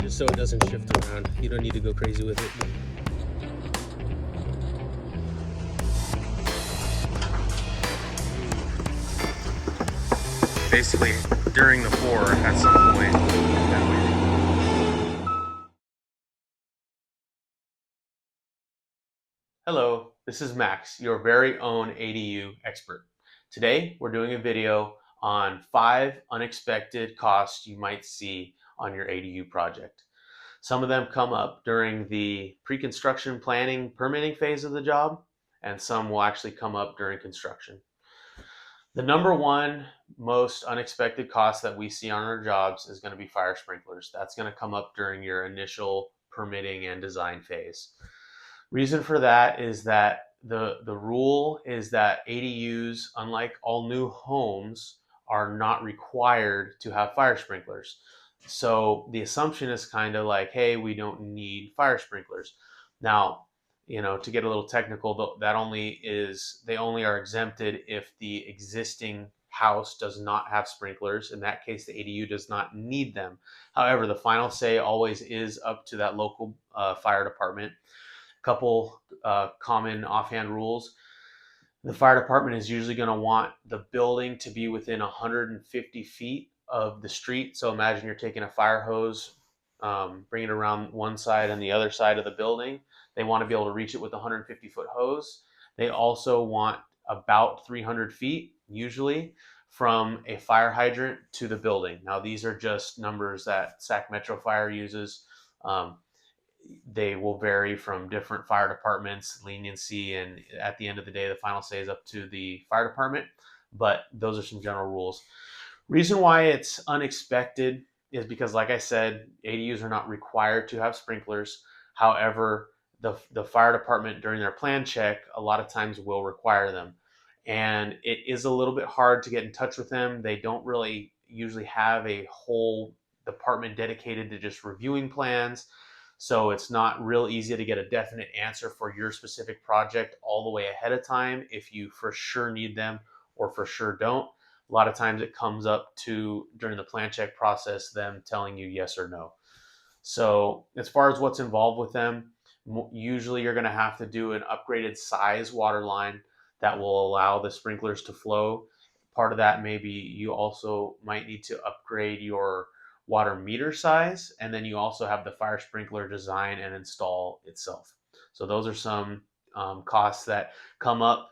just so it doesn't shift around. You don't need to go crazy with it. Basically, during the pour at some point. Hello, this is Max, your very own ADU expert. Today, we're doing a video on 5 unexpected costs you might see on your ADU project. Some of them come up during the pre-construction planning permitting phase of the job, and some will actually come up during construction. The number one most unexpected cost that we see on our jobs is going to be fire sprinklers. That's going to come up during your initial permitting and design phase. Reason for that is that the rule is that ADUs, unlike all new homes, are not required to have fire sprinklers. So the assumption is kind of like, hey, we don't need fire sprinklers. Now, to get a little technical, they only are exempted if the existing house does not have sprinklers. In that case, the ADU does not need them. However, the final say always is up to that local fire department. Couple common offhand rules. The fire department is usually going to want the building to be within 150 feet of the street. So imagine you're taking a fire hose, bringing it around one side and the other side of the building. They want to be able to reach it with a 150-foot hose. They also want about 300 feet, usually, from a fire hydrant to the building. Now, these are just numbers that Sac Metro Fire uses. They will vary from different fire departments, leniency, and at the end of the day, the final say is up to the fire department. But those are some general rules. Reason why it's unexpected is because, like I said, ADUs are not required to have sprinklers. However, the fire department during their plan check a lot of times will require them. And it is a little bit hard to get in touch with them. They don't really usually have a whole department dedicated to just reviewing plans. So it's not real easy to get a definite answer for your specific project all the way ahead of time if you for sure need them or for sure don't. A lot of times it comes up to, during the plan check process, them telling you yes or no. So as far as what's involved with them, usually you're going to have to do an upgraded size water line that will allow the sprinklers to flow. Part of that maybe you also might need to upgrade your water meter size, and then you also have the fire sprinkler design and install itself. So those are some costs that come up,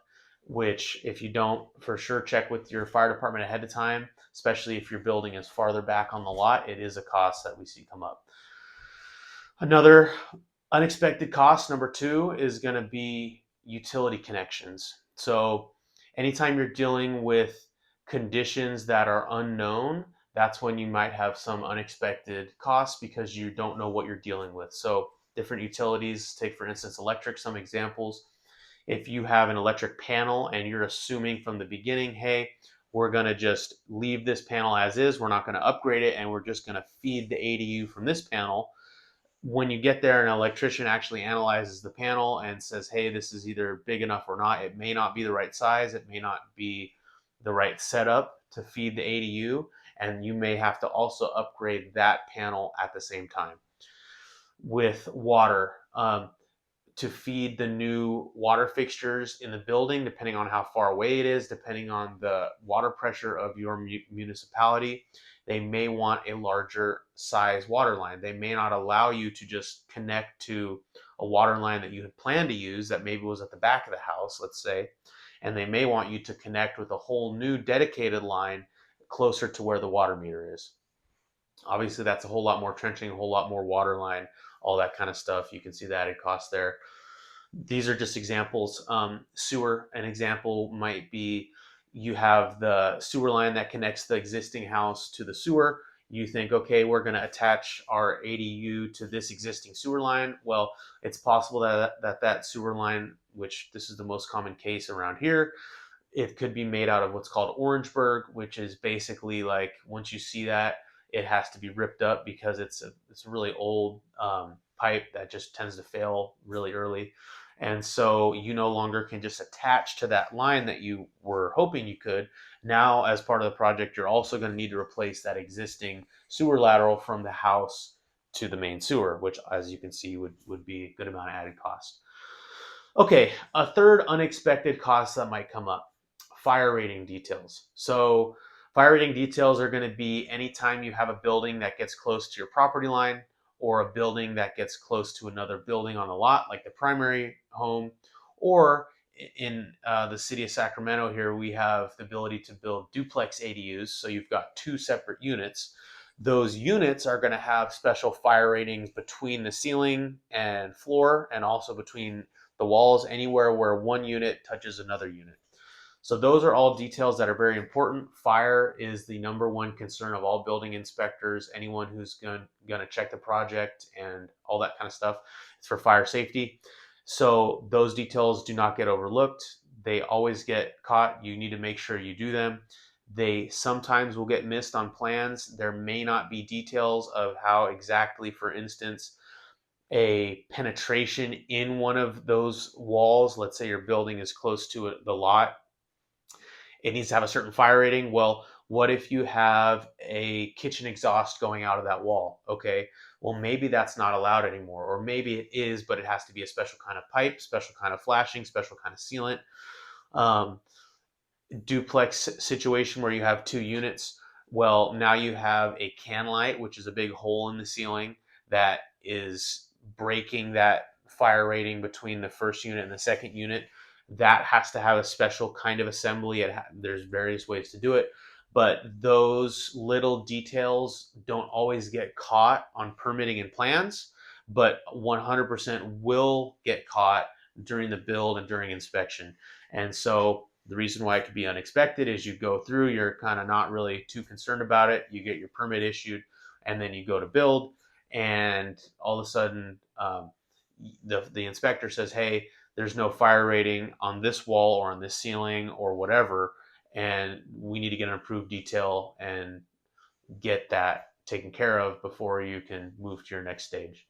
which if you don't for sure check with your fire department ahead of time, especially if your building is farther back on the lot, it is a cost that we see come up. Another unexpected cost, number 2, is going to be utility connections. So anytime you're dealing with conditions that are unknown, that's when you might have some unexpected costs because you don't know what you're dealing with. So different utilities, take for instance electric, some examples. If you have an electric panel and you're assuming from the beginning, hey, we're going to just leave this panel as is, we're not going to upgrade it, and we're just going to feed the ADU from this panel. When you get there, an electrician actually analyzes the panel and says, hey, this is either big enough or not. It may not be the right size. It may not be the right setup to feed the ADU. And you may have to also upgrade that panel at the same time. With water, to feed the new water fixtures in the building, depending on how far away it is, depending on the water pressure of your municipality, they may want a larger size water line. They may not allow you to just connect to a water line that you had planned to use that maybe was at the back of the house, let's say, and they may want you to connect with a whole new dedicated line closer to where the water meter is. Obviously, that's a whole lot more trenching, a whole lot more water line, all that kind of stuff. You can see the added cost there. These are just examples. Sewer, an example might be you have the sewer line that connects the existing house to the sewer. You think, okay, we're going to attach our ADU to this existing sewer line. Well, it's possible that sewer line, which this is the most common case around here, it could be made out of what's called Orangeburg, which is basically like once you see that, it has to be ripped up because it's a really old pipe that just tends to fail really early. And so you no longer can just attach to that line that you were hoping you could. Now, as part of the project, you're also going to need to replace that existing sewer lateral from the house to the main sewer, which, as you can see, would be a good amount of added cost. Okay, a third unexpected cost that might come up: fire rating details. So fire rating details are going to be anytime you have a building that gets close to your property line, or a building that gets close to another building on the lot, like the primary home, or in the city of Sacramento here, we have the ability to build duplex ADUs. So you've got two separate units. Those units are going to have special fire ratings between the ceiling and floor, and also between the walls, anywhere where one unit touches another unit. So those are all details that are very important. Fire is the number one concern of all building inspectors, anyone who's going to check the project and all that kind of stuff. It's for fire safety. So those details do not get overlooked. They always get caught. You need to make sure you do them. They sometimes will get missed on plans. There may not be details of how exactly, for instance, a penetration in one of those walls, let's say your building is close to the lot, it needs to have a certain fire rating. Well, what if you have a kitchen exhaust going out of that wall? Okay, well, maybe that's not allowed anymore, or maybe it is, but it has to be a special kind of pipe, special kind of flashing, special kind of sealant. Duplex situation where you have two units, well, now you have a can light, which is a big hole in the ceiling that is breaking that fire rating between the first unit and the second unit. That has to have a special kind of assembly. There's various ways to do it, but those little details don't always get caught on permitting and plans, but 100% will get caught during the build and during inspection. And so the reason why it could be unexpected is you go through, you're kind of not really too concerned about it, you get your permit issued, and then you go to build, and all of a sudden the inspector says, hey, there's no fire rating on this wall or on this ceiling or whatever, and we need to get an approved detail and get that taken care of before you can move to your next stage.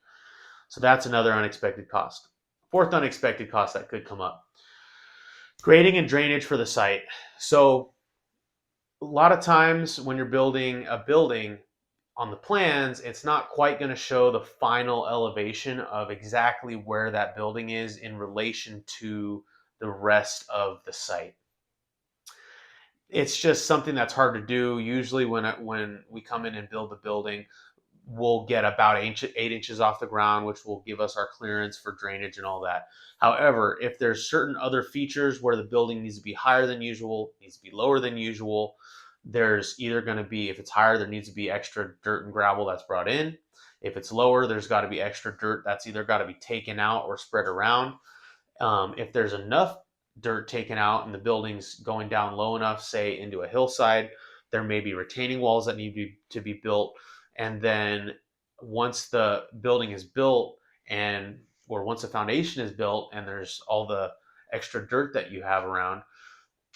So that's another unexpected cost. Fourth unexpected cost that could come up: grading and drainage for the site. So a lot of times when you're building a building, on the plans, it's not quite going to show the final elevation of exactly where that building is in relation to the rest of the site. It's just something that's hard to do. Usually when we come in and build the building, we'll get about 8 inches off the ground, which will give us our clearance for drainage and all that. However, if there's certain other features where the building needs to be higher than usual, needs to be lower than usual, there's either going to be, if it's higher, there needs to be extra dirt and gravel that's brought in. If it's lower, there's got to be extra dirt that's either got to be taken out or spread around. If there's enough dirt taken out and the building's going down low enough, say into a hillside, there may be retaining walls that need to be built. And then once the building is built, or once the foundation is built and there's all the extra dirt that you have around,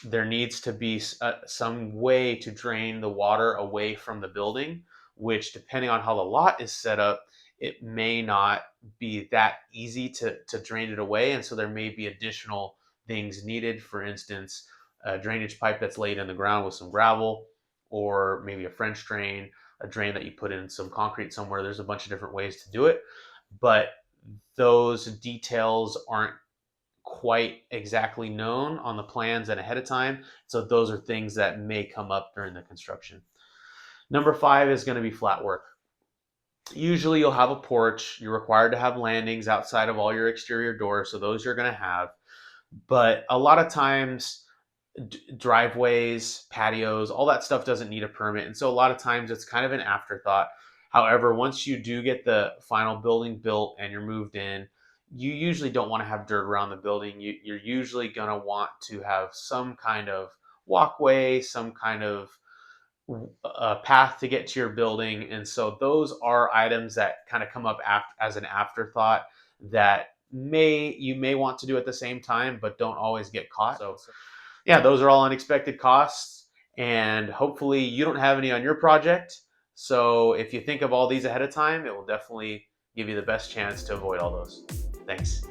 there needs to be some way to drain the water away from the building, which, depending on how the lot is set up, it may not be that easy to drain it away. And so there may be additional things needed. For instance, a drainage pipe that's laid in the ground with some gravel, or maybe a French drain, a drain that you put in some concrete somewhere. There's a bunch of different ways to do it, but those details aren't quite exactly known on the plans and ahead of time. So those are things that may come up during the construction. Number 5 is going to be flat work. Usually you'll have a porch. You're required to have landings outside of all your exterior doors, so those you're going to have. But a lot of times driveways, patios, all that stuff doesn't need a permit, and so a lot of times it's kind of an afterthought. However, once you do get the final building built and you're moved in, you usually don't want to have dirt around the building. You're usually going to want to have some kind of walkway, some kind of path to get to your building. And so those are items that kind of come up as an afterthought that you may want to do at the same time, but don't always get caught. So yeah, those are all unexpected costs, and hopefully you don't have any on your project. So if you think of all these ahead of time, it will definitely give you the best chance to avoid all those. Thanks.